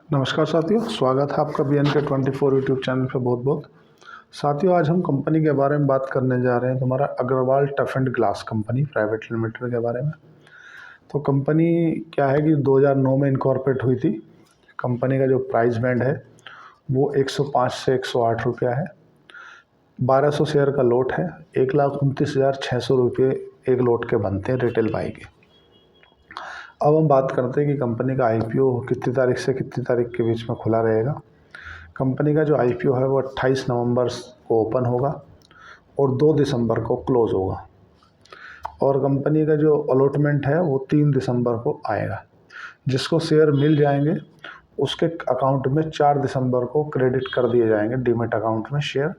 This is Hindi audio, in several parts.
नमस्कार साथियों, स्वागत है आपका BNK24 यूट्यूब चैनल पे बहुत बहुत। साथियों, आज हम कंपनी के बारे में बात करने जा रहे हैं, तुम्हारा Agarwal tough and glass company private limited के बारे में। तो कंपनी क्या है कि 2009 में इनकॉर्पोरेट हुई थी। कंपनी का जो प्राइस बैंड है वो 105 से 108 रुपया है। 1200 शेयर का लोट है। 1,29,600 रुपये एक लोट के बनते हैं रिटेल बाई के। अब हम बात करते हैं कि कंपनी का IPO कितनी तारीख से कितनी तारीख के बीच में खुला रहेगा। कंपनी का जो IPO है वो 28 नवंबर को ओपन होगा और 2 दिसंबर को क्लोज़ होगा। और कंपनी का जो अलॉटमेंट है वो 3 दिसंबर को आएगा। जिसको शेयर मिल जाएंगे उसके अकाउंट में 4 दिसंबर को क्रेडिट कर दिए जाएंगे डीमैट अकाउंट में शेयर।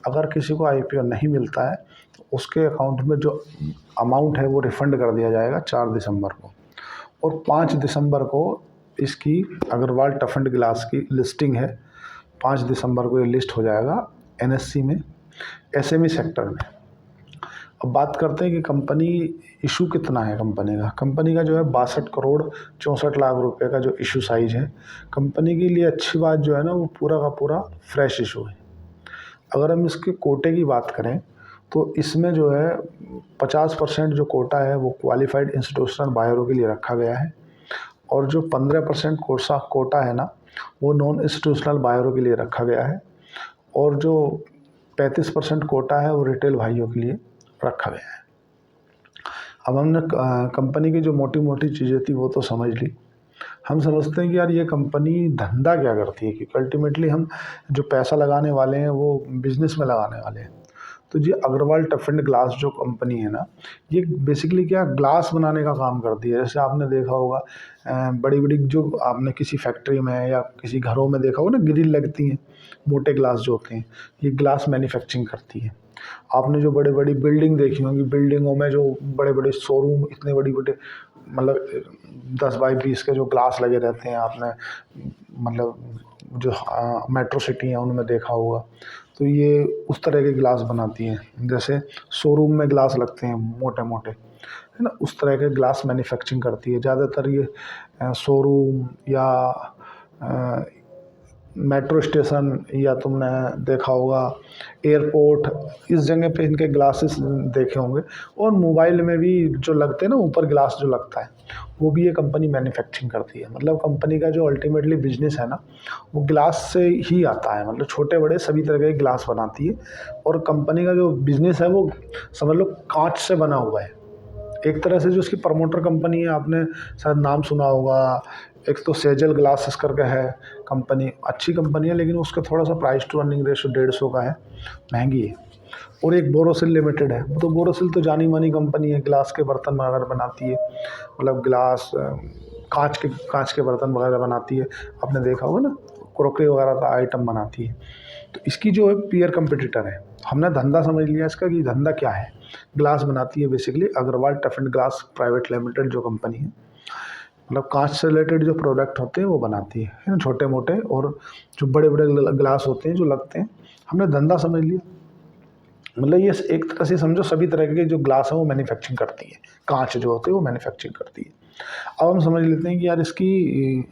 अगर किसी को IPO नहीं मिलता है तो उसके अकाउंट में जो अमाउंट है वो रिफ़ंड कर दिया जाएगा 4 दिसंबर को। और 5 दिसंबर को इसकी अग्रवाल टफ एंड ग्लास की लिस्टिंग है। 5 दिसंबर को ये लिस्ट हो जाएगा NSE में, SME सेक्टर में। अब बात करते हैं कि कंपनी इशू कितना है। कंपनी का जो है 62 करोड़ 64 लाख रुपए का जो इशू साइज है। कंपनी के लिए अच्छी बात जो है ना, वो पूरा का पूरा फ्रेश इशू है। अगर हम इसके कोटे की बात करें तो इसमें जो है 50% जो कोटा है वो क्वालिफाइड इंस्टीट्यूशनल बायरों के लिए रखा गया है। और जो 15% कोटा है ना, वो नॉन इंस्टीट्यूशनल बायरों के लिए रखा गया है। और जो 35% कोटा है वो रिटेल भाइयों के लिए रखा गया है। अब हमने कंपनी की जो मोटी मोटी चीज़ें थी वो तो समझ ली। हम समझते हैं कि यार ये कंपनी धंधा क्या करती है, क्योंकि अल्टीमेटली हम जो पैसा लगाने वाले हैं वो बिजनेस में लगाने वाले हैं। तो ये अग्रवाल टफ एंड ग्लास जो कंपनी है ना, ये बेसिकली क्या ग्लास बनाने का काम करती है। जैसे आपने देखा होगा बड़ी बड़ी जो आपने किसी फैक्ट्री में या किसी घरों में देखा होगा ना, ग्रिल लगती हैं, मोटे ग्लास जो होते हैं, ये ग्लास मैन्युफैक्चरिंग करती है। आपने जो बड़े बड़ी बिल्डिंग देखी होंगी, बिल्डिंगों में जो बड़े बड़े शोरूम, इतने बड़ी बड़े मतलब 10 बाई 20 के जो ग्लास लगे रहते हैं, आपने मतलब जो मेट्रो सिटी हैं उनमें देखा होगा। तो ये उस तरह के ग्लास बनाती हैं। जैसे शोरूम में ग्लास लगते हैं मोटे मोटे, है ना, उस तरह के ग्लास मैन्युफैक्चरिंग करती है। ज़्यादातर ये शोरूम या मेट्रो स्टेशन या तुमने देखा होगा एयरपोर्ट, इस जगह पे इनके ग्लासेस देखे होंगे। और मोबाइल में भी जो लगते हैं ना ऊपर ग्लास जो लगता है, वो भी ये कंपनी मैन्युफैक्चरिंग करती है। मतलब कंपनी का जो अल्टीमेटली बिजनेस है ना, वो ग्लास से ही आता है। मतलब छोटे बड़े सभी तरह के ग्लास बनाती है। और कंपनी का जो बिजनेस है वो समझ लो कांच से बना हुआ है। एक तरह से जो उसकी प्रमोटर कंपनी है, आपने शायद नाम सुना होगा, एक तो सेजल ग्लासेस करके है कंपनी, अच्छी कंपनी है लेकिन उसका थोड़ा सा प्राइस टू अर्निंग रेशो 150 का है, महंगी है। और एक बोरोसिल लिमिटेड है। तो बोरोसिल तो जानी मानी कंपनी है, ग्लास के बर्तन वगैरह बनाती है, मतलब ग्लास कांच के बर्तन वगैरह बनाती है। आपने देखा होगा ना, क्रॉकरी वगैरह का आइटम बनाती है। तो इसकी जो है पीयर कंपटीटर है। हमने धंधा समझ लिया इसका कि धंधा क्या है। ग्लास बनाती है basically Agarwal tough and glass private limited जो कंपनी है। मतलब कांच से रिलेटेड जो प्रोडक्ट होते हैं वो बनाती है ना, छोटे मोटे और जो बड़े बड़े ग्लास होते हैं जो लगते हैं। हमने धंधा समझ लिया। मतलब ये एक तरह से समझो सभी तरह के जो ग्लास है वो मैन्युफैक्चरिंग करती है, कांच जो होते हैं वो मैन्युफैक्चरिंग करती है। अब हम समझ लेते हैं कि यार इसकी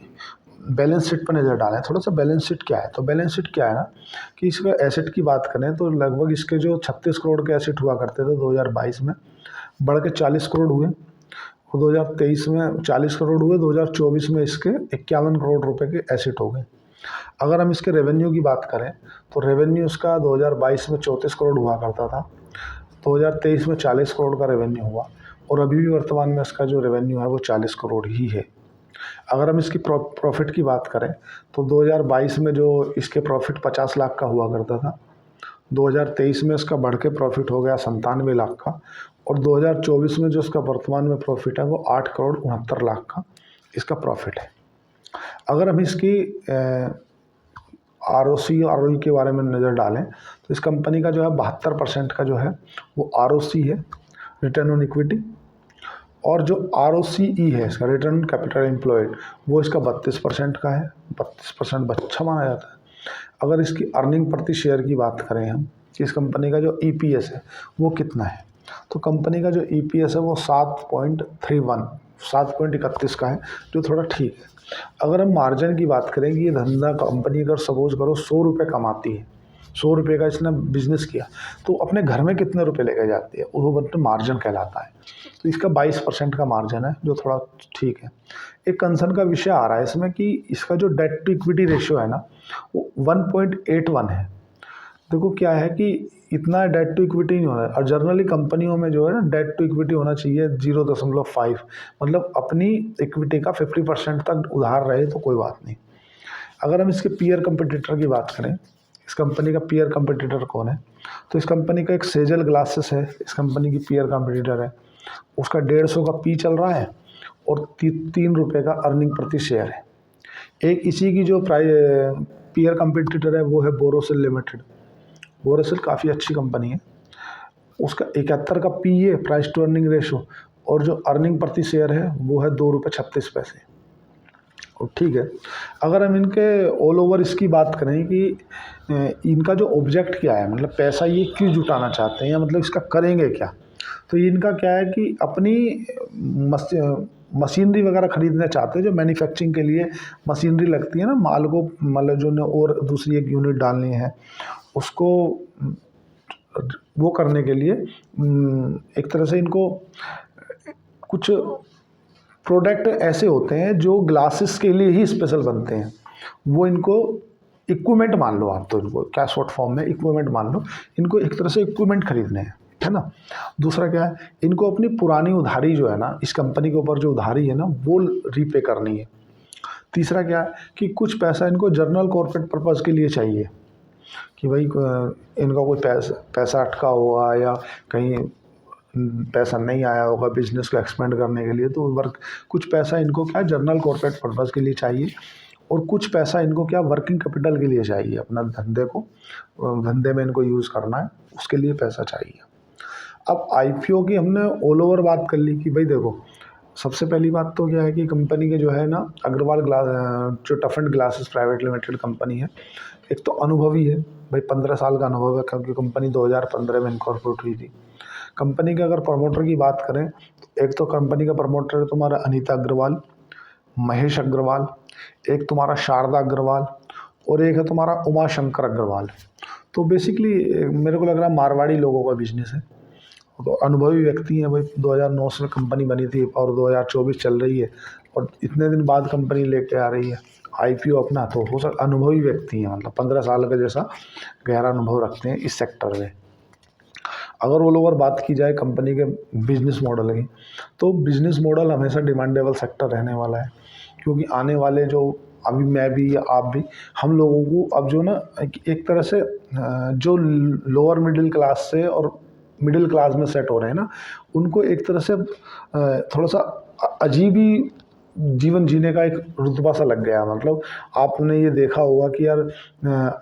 बैलेंस शीट पर नज़र डालें थोड़ा सा। बैलेंस शीट क्या है, तो बैलेंस शीट क्या है ना कि इसका एसेट की बात करें तो लगभग इसके जो 36 करोड़ के एसेट हुआ करते थे 2022 में, बढ़ के 40 करोड़ हुए। 2023 में 40 करोड़ हुए, 2024 में इसके 51 करोड़ रुपए के एसेट हो गए। अगर हम इसके रेवेन्यू की बात करें तो रेवेन्यू इसका 2022 में 34 करोड़ हुआ करता था, 2023 में 40 करोड़ का रेवेन्यू हुआ। और अभी भी वर्तमान में इसका जो रेवेन्यू है वो 40 करोड़ ही है। अगर हम इसकी प्रॉफिट की बात करें तो 2022 में जो इसके प्रॉफिट 50 लाख का हुआ करता था, 2023 में इसका बढ़ के प्रॉफिट हो गया 97 लाख का। और 2024 में जो इसका वर्तमान में प्रॉफिट है वो 8 करोड़ 69 लाख का इसका प्रॉफिट है। अगर हम इसकी ROC ROE के बारे में नज़र डालें तो इस कंपनी का जो है 72% का जो है वो ROC है, रिटर्न ऑन इक्विटी। और जो ROCE है इसका, रिटर्न ऑन कैपिटल एम्प्लॉयड, वो इसका 32% का है। 32% अच्छा माना जाता है। अगर इसकी अर्निंग प्रति शेयर की बात करें हम, इस कंपनी का जो EPS है वो कितना है, तो कंपनी का जो EPS है वो 7.31 7.31 का है, जो थोड़ा ठीक है। अगर हम मार्जिन की बात करें कि ये धंधा कंपनी अगर सपोज करो 100 रुपये कमाती है, 100 रुपये का इसने बिजनेस किया, तो अपने घर में कितने रुपए लेके जाती है, वो मतलब मार्जिन कहलाता है। तो इसका 22% का मार्जिन है, जो थोड़ा ठीक है। एक कंसर्न का विषय आ रहा है इसमें कि इसका जो डेट टू इक्विटी रेशियो है ना, वो 1.81 है। देखो क्या है कि इतना डेट टू इक्विटी नहीं होना है, और जनरली कंपनियों में जो है ना डेट टू इक्विटी होना चाहिए 0.5, मतलब अपनी इक्विटी का 50% तक उधार रहे तो कोई बात नहीं। अगर हम इसके पीयर कंपटीटर की बात करें, इस कंपनी का पीयर कंपटीटर कौन है, तो इस कंपनी का एक सेजल ग्लासेस है, इस कंपनी की पीयर कंपटीटर है। उसका 150 का पी चल रहा है और 3 रुपये का अर्निंग प्रति शेयर है। एक इसी की जो पीयर कंपटीटर है वो है बोरोसिल लिमिटेड। बोरोसिल काफ़ी अच्छी कंपनी है, उसका 71 का पी है, प्राइस टू अर्निंग रेशो, और जो अर्निंग प्रति शेयर है वो है 2.36 रुपये। और ठीक है, अगर हम इनके ऑल ओवर इसकी बात करें कि इनका जो ऑब्जेक्ट क्या है, मतलब पैसा ये क्यों जुटाना चाहते हैं या मतलब इसका करेंगे क्या, तो इनका क्या है कि अपनी मशीनरी वगैरह खरीदना चाहते हैं, जो मैन्युफैक्चरिंग के लिए मशीनरी लगती है ना, माल को मतलब जो ने और दूसरी एक यूनिट डालनी है उसको वो करने के लिए एक तरह से इनको कुछ प्रोडक्ट ऐसे होते हैं जो ग्लासेस के लिए ही स्पेशल बनते हैं, वो इनको इक्विपमेंट मान लो आप, तो इनको क्या शॉर्ट फॉर्म में इक्विपमेंट मान लो, इनको एक तरह से इक्विपमेंट खरीदने हैं, है ना। दूसरा क्या है, इनको अपनी पुरानी उधारी जो है ना, इस कंपनी के ऊपर जो उधारी है ना वो रीपे करनी है। तीसरा क्या है कि कुछ पैसा इनको जनरल कॉर्पोरेट पर्पज़ के लिए चाहिए, कि भाई इनका कोई पैसा अटका हुआ या कहीं पैसा नहीं आया होगा बिजनेस को एक्सपेंड करने के लिए, तो कुछ पैसा इनको क्या जनरल कॉर्पोरेट पर्पज़ के लिए चाहिए, और कुछ पैसा इनको क्या वर्किंग कैपिटल के लिए चाहिए, अपना धंधे में इनको यूज़ करना है, उसके लिए पैसा चाहिए। अब आईपीओ की हमने ऑल ओवर बात कर ली कि भाई देखो, सबसे पहली बात तो क्या है कि कंपनी के जो है ना अग्रवाल ग्लास, जो tough and glasses private limited company है, एक तो अनुभवी है भाई, 15 साल का अनुभव है, क्योंकि कंपनी 2015 में इनकॉर्पोरेट हुई थी। कंपनी के अगर प्रमोटर की बात करें, तो एक तो कंपनी का प्रमोटर है तुम्हारा अनीता अग्रवाल, महेश अग्रवाल, एक तुम्हारा शारदा अग्रवाल, और एक है तुम्हारा उमा शंकर अग्रवाल। तो बेसिकली मेरे को लग रहा है मारवाड़ी लोगों का बिजनेस है, तो अनुभवी व्यक्ति हैं भाई। 2009 से कंपनी बनी थी और 2024 चल रही है, और इतने दिन बाद कंपनी लेके आ रही है आईपीओ अपना, तो हो सकता अनुभवी व्यक्ति हैं, मतलब 15 साल का जैसा गहरा अनुभव रखते हैं इस सेक्टर में। अगर ऑल ओवर बात की जाए कंपनी के बिजनेस मॉडल की, तो बिजनेस मॉडल हमेशा डिमांडेबल सेक्टर रहने वाला है, क्योंकि आने वाले जो अभी मैं भी या आप भी, हम लोगों को अब जो ना एक तरह से जो लोअर मिडिल क्लास से और मिडिल क्लास में सेट हो रहे हैं ना, उनको एक तरह से थोड़ा सा अजीब ही जीवन जीने का एक रुतबा सा लग गया। मतलब आपने ये देखा होगा कि यार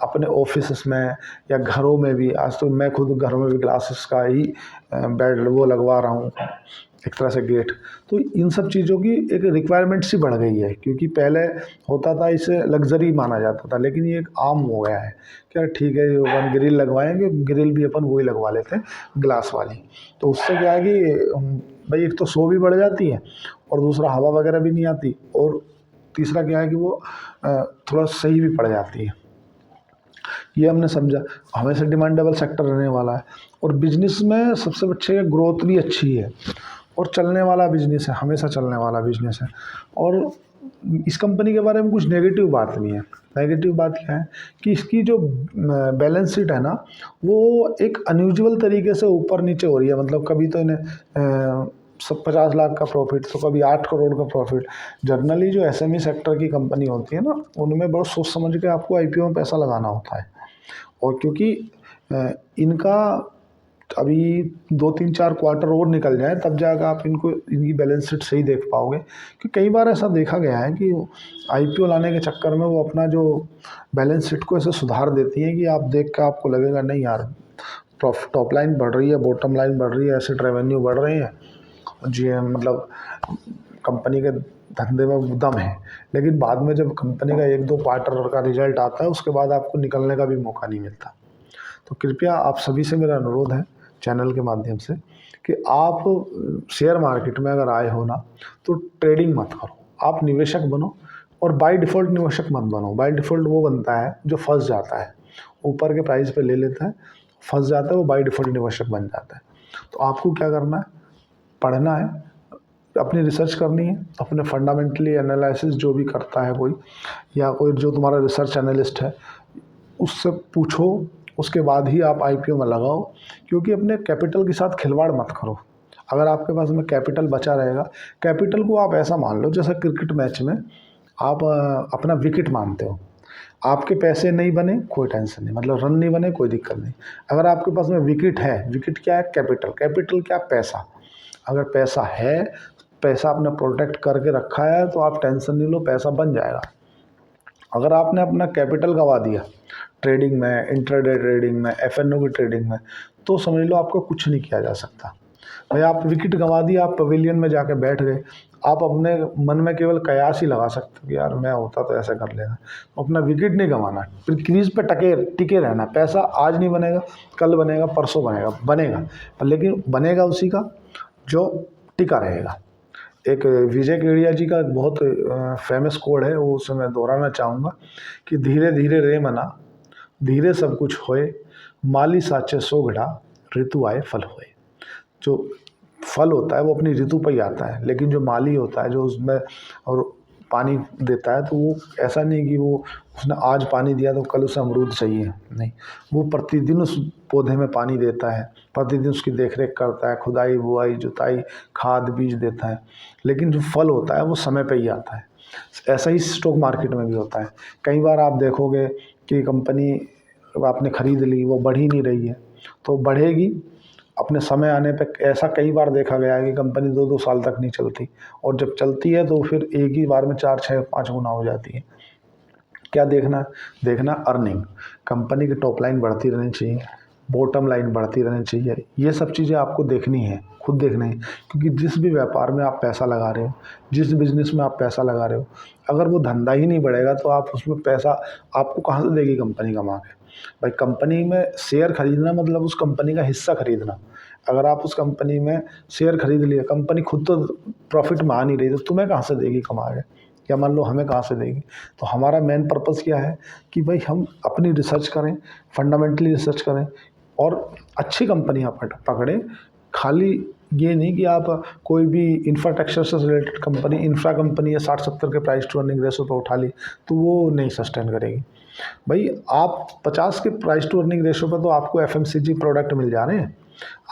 अपने ऑफिस में या घरों में भी, आज तो मैं खुद घरों में भी ग्लासेस का ही बेड वो लगवा रहा हूँ, एक तरह से गेट। तो इन सब चीज़ों की एक रिक्वायरमेंट सी बढ़ गई है, क्योंकि पहले होता था इसे लग्जरी माना जाता था, लेकिन ये एक आम हो गया है। क्या ठीक है, अपन ग्रिल लगवाएंगे, ग्रिल भी अपन वही लगवा लेते हैं ग्लास वाली। तो उससे क्या है कि भाई एक तो शो भी बढ़ जाती है, और दूसरा हवा वगैरह भी नहीं आती, और तीसरा क्या है कि वो थोड़ा सही भी पड़ जाती है। ये हमने समझा, हमेशा डिमांडेबल सेक्टर रहने वाला है, और बिजनेस में सबसे अच्छे ग्रोथ भी अच्छी है, और चलने वाला बिजनेस है, हमेशा चलने वाला बिजनेस है। और इस कंपनी के बारे में कुछ नेगेटिव बात नहीं है। नेगेटिव बात क्या है कि इसकी जो बैलेंस शीट है ना, वो एक अनयूजुअल तरीके से ऊपर नीचे हो रही है। मतलब कभी तो इन्हें सब 50 लाख का प्रॉफिट, तो कभी 8 करोड़ का प्रॉफिट। जनरली जो एसएमई सेक्टर की कंपनी होती है ना, उनमें बहुत सोच समझ के आपको आईपीओ में पैसा लगाना होता है, और क्योंकि इनका अभी 2-3-4 क्वार्टर और निकल जाए, तब जाकर आप इनकी बैलेंस शीट सही देख पाओगे। कि कई बार ऐसा देखा गया है कि आईपीओ लाने के चक्कर में वो अपना जो बैलेंस शीट को ऐसे सुधार देती हैं कि आप देख कर आपको लगेगा नहीं यार, टॉप लाइन बढ़ रही है, बॉटम लाइन बढ़ रही है, एसेट रेवेन्यू बढ़ रहे हैं जी, मतलब कंपनी के धंधे में दम है। लेकिन बाद में जब कंपनी का 1-2 क्वार्टर का रिजल्ट आता है, उसके बाद आपको निकलने का भी मौका नहीं मिलता। तो कृपया आप सभी से मेरा अनुरोध है चैनल के माध्यम से कि आप शेयर मार्केट में अगर आए हो ना तो ट्रेडिंग मत करो, आप निवेशक बनो। और बाय डिफ़ॉल्ट निवेशक मत बनो। बाय डिफ़ॉल्ट वो बनता है जो फंस जाता है, ऊपर के प्राइस पे ले लेता है, फंस जाता है, वो बाय डिफ़ॉल्ट निवेशक बन जाता है। तो आपको क्या करना है, पढ़ना है, अपनी रिसर्च करनी है, अपने फंडामेंटली एनालिसिस जो भी करता है कोई, या कोई जो तुम्हारा रिसर्च एनालिस्ट है उससे पूछो, उसके बाद ही आप आईपीओ में लगाओ। क्योंकि अपने कैपिटल के साथ खिलवाड़ मत करो। अगर आपके पास में कैपिटल बचा रहेगा, कैपिटल को आप ऐसा मान लो जैसे क्रिकेट मैच में आप अपना विकेट मानते हो। आपके पैसे नहीं बने कोई टेंशन नहीं, मतलब रन नहीं बने कोई दिक्कत नहीं। अगर आपके पास में विकेट है, विकेट क्या है, कैपिटल, कैपिटल क्या, पैसा। अगर पैसा है, पैसा आपने प्रोटेक्ट करके रखा है तो आप टेंशन नहीं लो, पैसा बन जाएगा। अगर आपने अपना कैपिटल गंवा दिया ट्रेडिंग में, इंट्राडे ट्रेडिंग में, एफएनओ की ट्रेडिंग में, तो समझ लो आपको कुछ नहीं किया जा सकता। भाई आप विकेट गंवा दिया, आप पवेलियन में जाके बैठ गए, आप अपने मन में केवल कयास ही लगा सकते हो कि यार मैं होता तो ऐसा कर लेना। अपना विकेट नहीं गंवाना, फिर क्रीज पे टिके रहना। पैसा आज नहीं बनेगा, कल बनेगा, परसों बनेगा, लेकिन बनेगा उसी का जो टिका रहेगा। एक विजय केडिया जी का एक बहुत फेमस कोड है, वो उसे मैं दोहराना चाहूँगा कि धीरे धीरे रे मना, धीरे सब कुछ होए, माली साचे सो घड़ा, ऋतु आए फल होए। जो फल होता है वो अपनी ऋतु पर ही आता है, लेकिन जो माली होता है जो उसमें और पानी देता है, तो वो ऐसा नहीं कि वो उसने आज पानी दिया तो कल उसे अमरूद चाहिए, नहीं। वो प्रतिदिन उस पौधे में पानी देता है, प्रतिदिन उसकी देखरेख करता है, खुदाई बुआई जुताई खाद बीज देता है, लेकिन जो फल होता है वो समय पे ही आता है। ऐसा ही स्टॉक मार्केट में भी होता है। कई बार आप देखोगे कि कंपनी आपने खरीद ली, वो बढ़ ही नहीं रही है, तो बढ़ेगी अपने समय आने पे। ऐसा कई बार देखा गया है कि कंपनी 2-2 साल तक नहीं चलती, और जब चलती है तो फिर एक ही बार में 4, 6, 5 गुना हो जाती है। क्या देखना अर्निंग, कंपनी की टॉप लाइन बढ़ती रहनी चाहिए, बॉटम लाइन बढ़ती रहनी चाहिए। ये सब चीज़ें आपको देखनी है, खुद देखनी है। क्योंकि जिस भी व्यापार में आप पैसा लगा रहे हो, जिस बिजनेस में आप पैसा लगा रहे हो, अगर वो धंधा ही नहीं बढ़ेगा तो आप उसमें पैसा आपको कहाँ से देगी कंपनी कमा के। भाई कंपनी में शेयर खरीदना मतलब उस कंपनी का हिस्सा खरीदना। अगर आप उस कंपनी में शेयर खरीद लिए, कंपनी खुद तो प्रॉफिट में आ नहीं रही, तो तुम्हें कहाँ से देगी कमा के, या मान लो हमें कहाँ से देगी। तो हमारा मेन पर्पस क्या है कि भाई हम अपनी रिसर्च करें, फंडामेंटली रिसर्च करें, और अच्छी कंपनियाँ पकड़ें। खाली ये नहीं कि आप कोई भी इंफ्रास्ट्रक्चर से रिलेटेड कंपनी, इंफ्रा कंपनी या 60-70 के प्राइस टू अर्निंग रेशो पर उठा ली तो वो नहीं सस्टेन करेगी। भाई आप 50 के प्राइस टू अर्निंग रेशो पर तो आपको एफएमसीजी प्रोडक्ट मिल जा रहे हैं।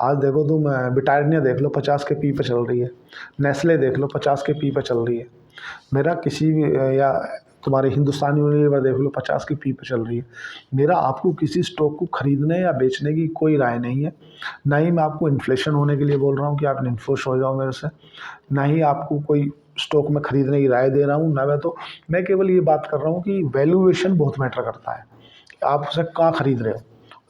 आज देखो तुम ब्रिटानिया देख लो 50 के पी पे चल रही है, नेस्ले देख लो 50 के पी पे चल रही है। मेरा किसी भी या तुम्हारे हिंदुस्तान यूनिलीवर देख लो 50 की पी पे चल रही है। मेरा आपको किसी स्टॉक को खरीदने या बेचने की कोई राय नहीं है। ना ही मैं आपको इन्फ्लेशन होने के लिए बोल रहा हूँ कि आप इन्फ्लुएंस हो जाओ मेरे से, ना ही आपको कोई स्टॉक में खरीदने की राय दे रहा हूँ। ना मैं केवल ये बात कर रहा हूँ कि वैल्यूएशन बहुत मैटर करता है, आप उसे कहाँ खरीद रहे हो,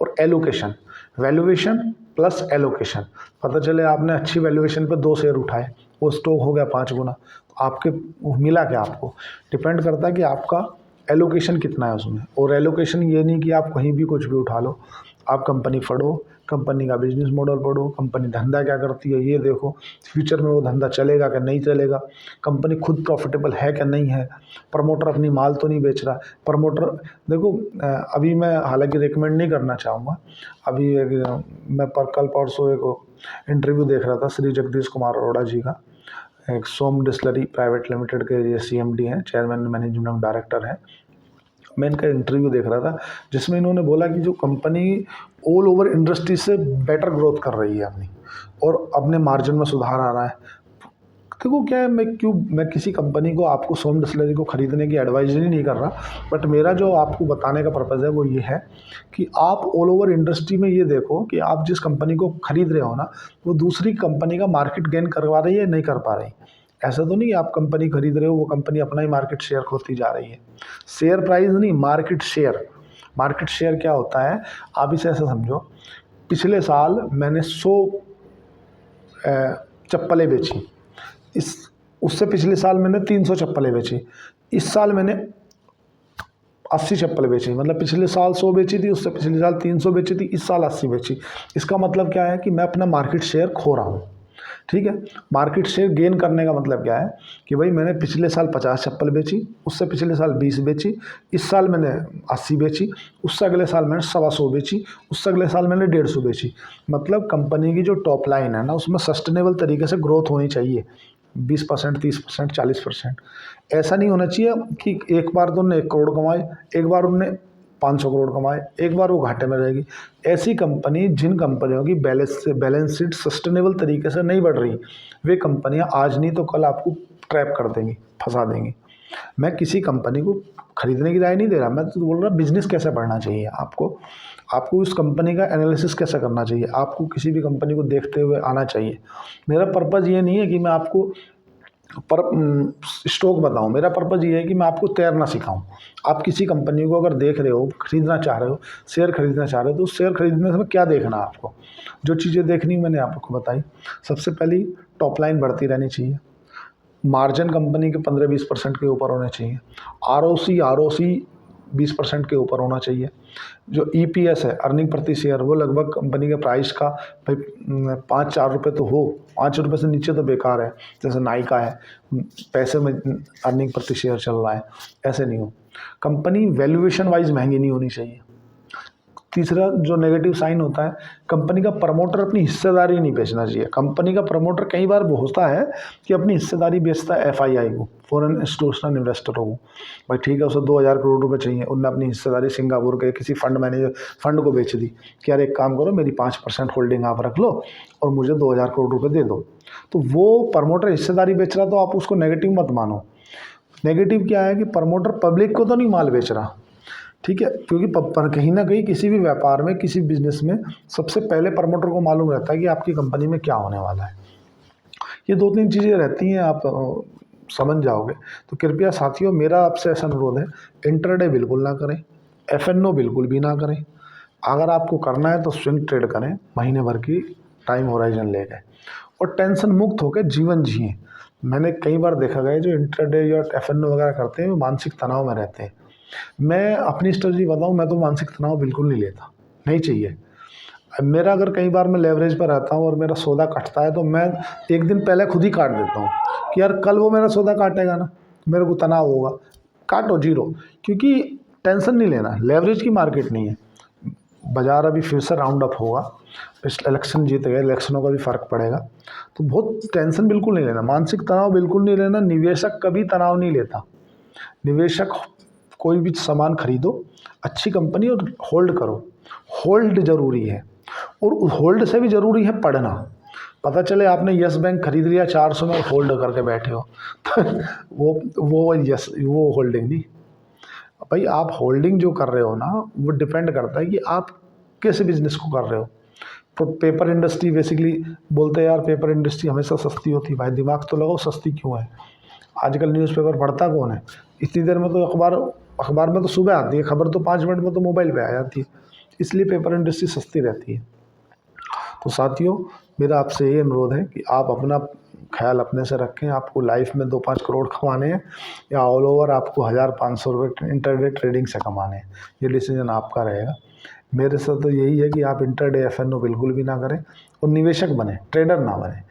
और एलोकेशन, वैल्यूएशन प्लस एलोकेशन। पता चले आपने अच्छी वैल्यूएशन पे 2 शेयर उठाए, वो स्टॉक हो गया 5 गुना, तो आपके मिला क्या, आपको डिपेंड करता है कि आपका एलोकेशन कितना है उसमें। और एलोकेशन ये नहीं कि आप कहीं भी कुछ भी उठा लो, आप कंपनी पढ़ो, कंपनी का बिजनेस मॉडल पढ़ो, कंपनी धंधा क्या करती है ये देखो, फ्यूचर में वो धंधा चलेगा क्या नहीं चलेगा, कंपनी खुद प्रॉफिटेबल है क्या नहीं है, प्रमोटर अपनी माल तो नहीं बेच रहा। प्रमोटर देखो, अभी मैं हालांकि रिकमेंड नहीं करना चाहूँगा। अभी मैं कल परसों एक इंटरव्यू देख रहा था श्री जगदीश कुमार अरोड़ा जी का, एक सोम डिस्लरी प्राइवेट लिमिटेड के ये सीएमडी हैं, चेयरमैन मैनेजिंग डायरेक्टर हैं। मैं इनका इंटरव्यू देख रहा था जिसमें इन्होंने बोला कि जो कंपनी ऑल ओवर इंडस्ट्री से बेटर ग्रोथ कर रही है अपनी, और अपने मार्जिन में सुधार आ रहा है। देखो क्या है, मैं किसी कंपनी को, आपको सोम डिस्लरी को खरीदने की एडवाइजरी नहीं कर रहा, बट मेरा जो आपको बताने का पर्पज़ है वो ये है कि आप ऑल ओवर इंडस्ट्री में ये देखो कि आप जिस कंपनी को खरीद रहे हो ना, वो दूसरी कंपनी का मार्केट गेन करवा रही है नहीं कर पा रही। ऐसा तो नहीं आप कंपनी खरीद रहे हो, वो कंपनी अपना ही मार्केट शेयर खोती जा रही है। शेयर प्राइस नहीं, मार्केट शेयर। मार्केट शेयर क्या होता है, आप इसे ऐसा समझो, पिछले साल मैंने 100 चप्पलें बेची, उससे पिछले साल मैंने 300 चप्पलें बेची, इस साल मैंने 80 चप्पल बेची, मतलब पिछले साल 100 बेची थी, उससे पिछले साल 300 बेची थी, इस साल 80 बेची। इसका मतलब क्या है कि मैं अपना मार्केट शेयर खो रहा हूँ। ठीक है, मार्केट शेयर गेन करने का मतलब क्या है कि भाई मैंने पिछले साल 50 चप्पल बेची, उससे पिछले साल 20 बेची, इस साल मैंने 80 बेची, उससे अगले साल मैंने 125 बेची, उससे अगले साल मैंने 150 बेची। मतलब कंपनी की जो टॉप लाइन है ना, उसमें सस्टेनेबल तरीके से ग्रोथ होनी चाहिए, 20%, 30%, 40%। ऐसा नहीं होना चाहिए कि एक बार तो उन्होंने 1 करोड़ कमाए, एक बार उनने 500 करोड़ कमाए, एक बार वो घाटे में रहेगी। ऐसी कंपनी, जिन कंपनियों की बैलेंस शीट सस्टेनेबल तरीके से नहीं बढ़ रही, वे कंपनियां आज नहीं तो कल आपको ट्रैप कर देंगी, फंसा देंगी। मैं किसी कंपनी को खरीदने की राय नहीं दे रहा, मैं तो बोल रहा बिजनेस कैसे बढ़ना चाहिए आपको, आपको उस कंपनी का एनालिसिस कैसे करना चाहिए, आपको किसी भी कंपनी को देखते हुए आना चाहिए। मेरा पर्पज़ ये नहीं है कि मैं आपको स्टॉक बताऊं, मेरा पर्पज़ ये है कि मैं आपको तैरना सिखाऊं। आप किसी कंपनी को अगर देख रहे हो, खरीदना चाह रहे हो, शेयर खरीदना चाह रहे हो, तो शेयर खरीदने से क्या देखना आपको, जो चीज़ें देखनी मैंने आपको बताई। सबसे पहली, टॉप लाइन बढ़ती रहनी चाहिए, मार्जिन कंपनी के 15-20% के ऊपर होने चाहिए, आरओसी 20% के ऊपर होना चाहिए। जो ईपीएस है, अर्निंग प्रति शेयर, वो लगभग कंपनी के प्राइस का भाई 5-4 रुपये तो हो, 5 रुपये से नीचे तो बेकार है। जैसे नाइका है, पैसे में अर्निंग प्रति शेयर चल रहा है, ऐसे नहीं हो। कंपनी वैल्यूएशन वाइज महंगी नहीं होनी चाहिए। तीसरा जो नेगेटिव साइन होता है, कंपनी का प्रमोटर अपनी हिस्सेदारी नहीं बेचना चाहिए। कंपनी का प्रमोटर कई बार होता है कि अपनी हिस्सेदारी बेचता है एफआईआई को, फॉरेन इंस्टीट्यूशनल इन्वेस्टरों को। भाई ठीक है, उसे 2000 करोड़ रुपए चाहिए, उनने अपनी हिस्सेदारी सिंगापुर के किसी फंड को बेच दी कि यार एक काम करो, मेरी 5% होल्डिंग आप रख लो और मुझे 2000 करोड़ रुपये दे दो। तो वो प्रमोटर हिस्सेदारी बेच रहा, तो आप उसको नेगेटिव मत मानो। नेगेटिव क्या है कि प्रमोटर पब्लिक को तो नहीं माल बेच रहा, ठीक है, क्योंकि कहीं ना कहीं किसी भी व्यापार में, किसी बिजनेस में सबसे पहले प्रमोटर को मालूम रहता है कि आपकी कंपनी में क्या होने वाला है। ये 2-3 चीज़ें रहती हैं, आप समझ जाओगे। तो कृपया साथियों, मेरा आपसे ऐसा अनुरोध है, इंटरडे बिल्कुल ना करें, एफएनओ बिल्कुल भी ना करें। अगर आपको करना है तो स्विंग ट्रेड करें, महीने भर की टाइम होराइजन लेकर, और टेंशन मुक्त होकर जीवन जिए। मैंने कई बार देखा गया जो इंटरडे या एफएनओ वगैरह करते हैं, वो मानसिक तनाव में रहते हैं। मैं अपनी स्ट्रेटजी बताऊं, मैं तो मानसिक तनाव बिल्कुल नहीं लेता, नहीं चाहिए। मेरा अगर कई बार मैं लेवरेज पर रहता हूं और मेरा सौदा कटता है, तो मैं एक दिन पहले खुद ही काट देता हूं कि यार कल वो मेरा सौदा काटेगा ना, मेरे को तनाव होगा, काटो जीरो, क्योंकि टेंशन नहीं लेना। लेवरेज की मार्केट नहीं है, बाजार अभी फिर से राउंड अप होगा, इलेक्शन जीत गए, इलेक्शनों का भी फ़र्क पड़ेगा, तो बहुत टेंशन बिल्कुल नहीं लेना, मानसिक तनाव बिल्कुल नहीं लेना। निवेशक कभी तनाव नहीं लेता। निवेशक कोई भी सामान खरीदो, अच्छी कंपनी, और होल्ड करो। होल्ड जरूरी है, और होल्ड से भी जरूरी है पढ़ना। पता चले आपने यस बैंक खरीद लिया 400 में और होल्ड करके बैठे हो तो वो होल्डिंग नहीं भाई। आप होल्डिंग जो कर रहे हो ना, वो डिपेंड करता है कि आप किस बिजनेस को कर रहे हो। तो पेपर इंडस्ट्री बेसिकली बोलते हैं यार पेपर इंडस्ट्री हमेशा सस्ती होती है। भाई दिमाग तो लगाओ, सस्ती क्यों है? आजकल न्यूज़पेपर पढ़ता कौन है? इतनी देर में तो अखबार में तो सुबह आती है खबर, तो 5 मिनट में तो मोबाइल पे आ जाती है, इसलिए पेपर इंडस्ट्री सस्ती रहती है। तो साथियों, मेरा आपसे ये अनुरोध है कि आप अपना ख्याल अपने से रखें। आपको लाइफ में 2-5 करोड़ कमाने हैं, या ऑल ओवर आपको 1000-500 रुपये इंटरडे ट्रेडिंग से कमाने हैं, ये डिसीजन आपका रहेगा। मेरे से तो यही है कि आप इंटरडे एफएनओ बिल्कुल भी ना करें, और निवेशक बने, ट्रेडर ना बने।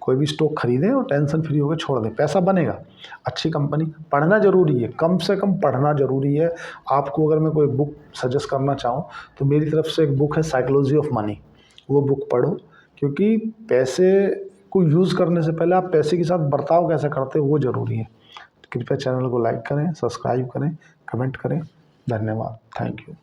कोई भी स्टॉक खरीदें और टेंशन फ्री होकर छोड़ दें, पैसा बनेगा। अच्छी कंपनी, पढ़ना ज़रूरी है, कम से कम पढ़ना ज़रूरी है। आपको अगर मैं कोई बुक सजेस्ट करना चाहूँ तो मेरी तरफ से एक बुक है साइकोलॉजी ऑफ मनी, वो बुक पढ़ो, क्योंकि पैसे को यूज़ करने से पहले आप पैसे के साथ बर्ताव कैसे करते हो वो ज़रूरी है। कृपया चैनल को लाइक करें, सब्सक्राइब करें, कमेंट करें। धन्यवाद, थैंक यू।